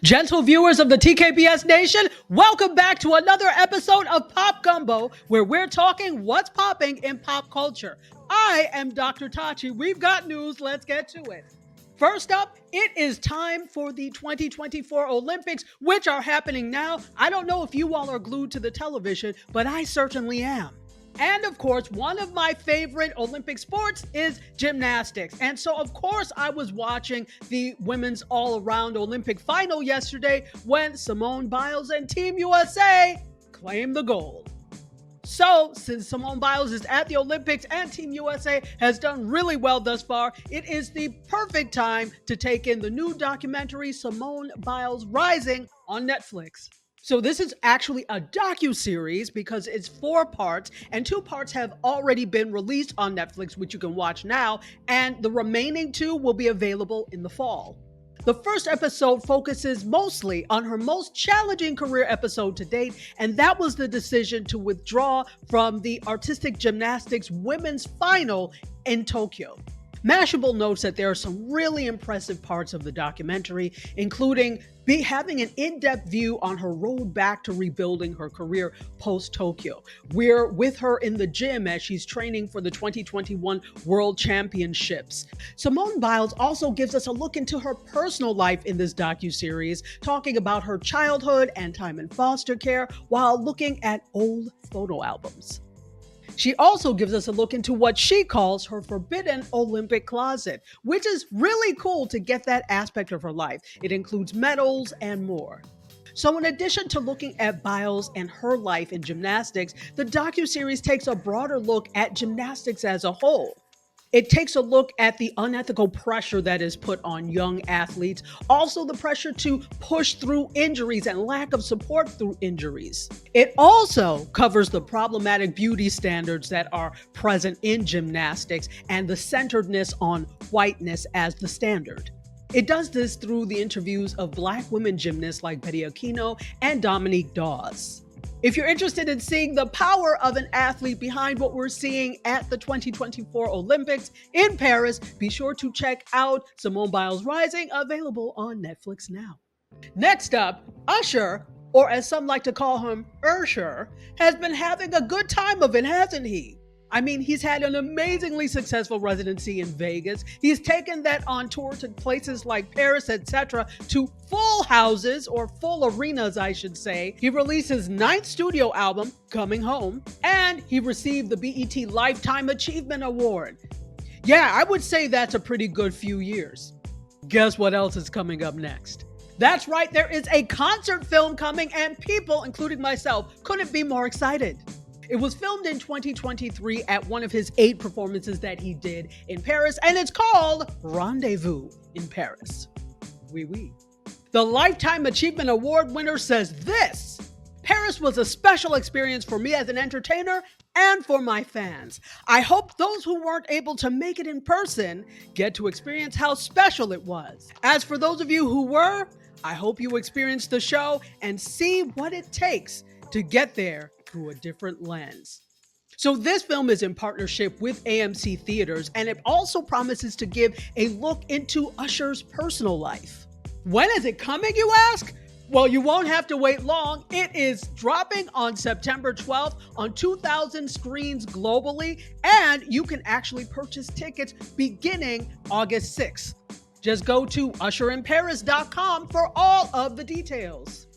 Gentle viewers of the TKBS Nation, welcome back to another episode of Pop Gumbo, where we're talking what's popping in pop culture. I am Dr. Tachi. We've got news. Let's get to it. First up, it is time for the 2024 Olympics, which are happening now. I don't know if you all are glued to the television, but I certainly am. And of course, one of my favorite Olympic sports is gymnastics. And so, of course, I was watching the women's all-around Olympic final yesterday when Simone Biles and Team USA claimed the gold. So, since Simone Biles is at the Olympics and Team USA has done really well thus far, it is the perfect time to take in the new documentary Simone Biles Rising on Netflix. So this is actually a docuseries because it's 4 parts, and 2 parts have already been released on Netflix, which you can watch now, and the remaining 2 will be available in the fall. The first episode focuses mostly on her most challenging career episode to date, and that was the decision to withdraw from the artistic gymnastics women's final in Tokyo. Mashable notes that there are some really impressive parts of the documentary, including having an in-depth view on her road back to rebuilding her career post-Tokyo. We're with her in the gym as she's training for the 2021 World Championships. Simone Biles also gives us a look into her personal life in this docuseries, talking about her childhood and time in foster care while looking at old photo albums. She also gives us a look into what she calls her forbidden Olympic closet, which is really cool to get that aspect of her life. It includes medals and more. So in addition to looking at Biles and her life in gymnastics, the docuseries takes a broader look at gymnastics as a whole. It takes a look at the unethical pressure that is put on young athletes, also the pressure to push through injuries and lack of support through injuries. It also covers the problematic beauty standards that are present in gymnastics and the centeredness on whiteness as the standard. It does this through the interviews of Black women gymnasts like Betty Aquino and Dominique Dawes. If you're interested in seeing the power of an athlete behind what we're seeing at the 2024 Olympics in Paris, be sure to check out Simone Biles Rising, available on Netflix now. Next up, Usher, or as some like to call him, Usher, has been having a good time of it, hasn't he? I mean, he's had an amazingly successful residency in Vegas. He's taken that on tour to places like Paris, etc., to full houses, or full arenas, I should say. He released his 9th studio album, Coming Home, and he received the BET Lifetime Achievement Award. Yeah, I would say that's a pretty good few years. Guess what else is coming up next? That's right, there is a concert film coming, and people, including myself, couldn't be more excited. It was filmed in 2023 at one of his 8 performances that he did in Paris, and it's called Rendezvous in Paris. Oui, oui. The Lifetime Achievement Award winner says this: Paris was a special experience for me as an entertainer and for my fans. I hope those who weren't able to make it in person get to experience how special it was. As for those of you who were, I hope you experienced the show and see what it takes to get there through a different lens. So this film is in partnership with AMC Theaters, and it also promises to give a look into Usher's personal life. When is it coming, you ask? Well, you won't have to wait long. It is dropping on September 12th on 2,000 screens globally, and you can actually purchase tickets beginning August 6th. Just go to usherinparis.com for all of the details.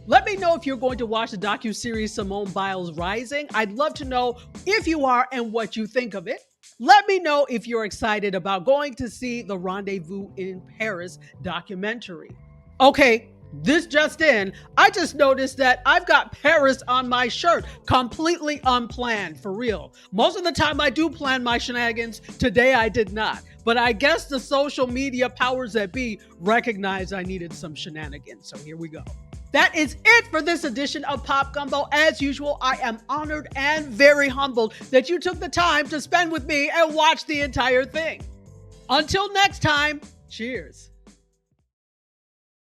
Let me know if you're going to watch the docuseries Simone Biles Rising. I'd love to know if you are and what you think of it. Let me know if you're excited about going to see the Rendezvous in Paris documentary. Okay, this just in, I just noticed that I've got Paris on my shirt, completely unplanned, for real. Most of the time I do plan my shenanigans. Today I did not. But I guess the social media powers that be recognized I needed some shenanigans, so here we go. That is it for this edition of Pop Gumbo. As usual, I am honored and very humbled that you took the time to spend with me and watch the entire thing. Until next time, cheers.